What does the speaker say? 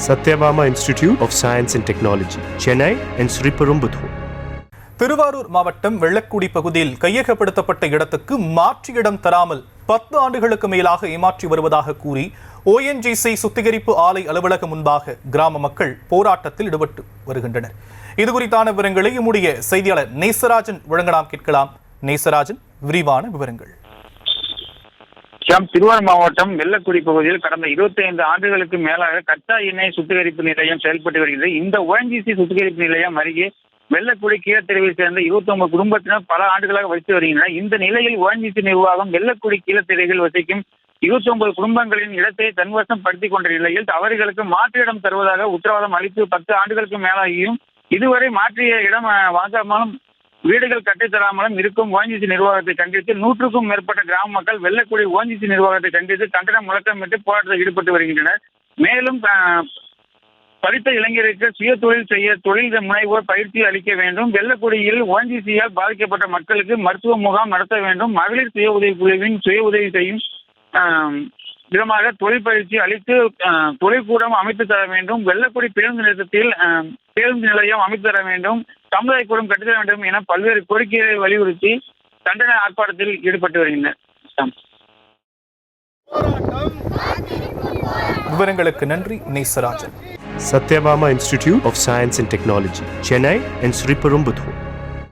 Satyabama Institute of Science and Technology, Chennai and Sriperumbudur. Thiruvarur மாவட்டம் வெள்ளக்குடி பகுதியில் கையகப்படுத்தப்பட்ட இடத்துக்கு மாற்று இடம் தராமல் 10 ஆண்டுகளுக்கு மேலாக ஏமாற்றி வருவதாக கூறி ONGC சுத்திகரிப்பு ஆலை அலுவலகம் முன்பாக கிராம மக்கள் போராட்டத்தில் ஈடுபட்டு வருகின்றனர். இதுகுறித்தான விவரங்களை நம்முடைய செய்தியாளர் நேசராஜன் வழங்கலாம் கேட்கலாம். நேசராஜன், விரிவான விவரங்கள். திருவாரூர் மாவட்டம் வெள்ளக்குடி பகுதியில் கடந்த 25 ஆண்டுகளுக்கு மேலாக கச்சா எண்ணெய் சுத்திகரிப்பு நிலையம் செயல்பட்டு வருகிறது. இந்த ONGC சுத்திகரிப்பு நிலையம் அருகே வெள்ளக்குடி கீழத்தெருவை சேர்ந்த 29 குடும்பத்தினர் பல ஆண்டுகளாக வசித்து வருகின்றனர். இந்த நிலையில் ONGC நிர்வாகம் வெள்ளக்குடி கீழத்தெருவில் வசிக்கும் 29 குடும்பங்களின் இடத்தை தன்வசம் படுத்திக் கொண்ட நிலையில் அவர்களுக்கு மாற்று இடம் தருவதாக உத்தரவாதம் அளித்து 10 ஆண்டுகளுக்கு மேலாகியும் இதுவரை மாற்றிய இடம் வாங்காமலும் வீடுகள் கட்டித்தராமலும் இருக்கும் ONGC நிர்வாகத்தை கண்டித்து 100க்கும் மேற்பட்ட கிராம மக்கள் வெள்ளக்குடி ONGC நிர்வாகத்தை கண்டித்து கண்டன முழக்கமிட்டு போராட்டத்தில் ஈடுபட்டு வருகின்றனர். மேலும் படித்த இளைஞருக்கு சுய தொழில் செய்ய தொழில் முனைவோர் பயிற்சி அளிக்க வேண்டும். வெள்ளக்குடியில் ONGCயால் பாதிக்கப்பட்ட மக்களுக்கு மருத்துவ முகாம் நடத்த வேண்டும். மகளிர் சுய உதவி குழுவின் சுய உதவி செய்யும் விதமாக தொழில் பயிற்சி அளித்து தொழிற்கூடம் அமைத்து தர வேண்டும். வெள்ளக்குடி பேருந்து நிலையத்தில் பேருந்து நிலையம் அமைத்து தர வேண்டும். சமுதாய கூடம் கட்டித்தர வேண்டும் என பல்வேறு கோரிக்கைகளை வலியுறுத்தி கண்டன ஆர்ப்பாட்டத்தில் ஈடுபட்டு வருகின்றனர். விவரங்களுக்கு நன்றி Nesarajan. Satyabama Institute of Science and Technology, Chennai and Sriperumbudur.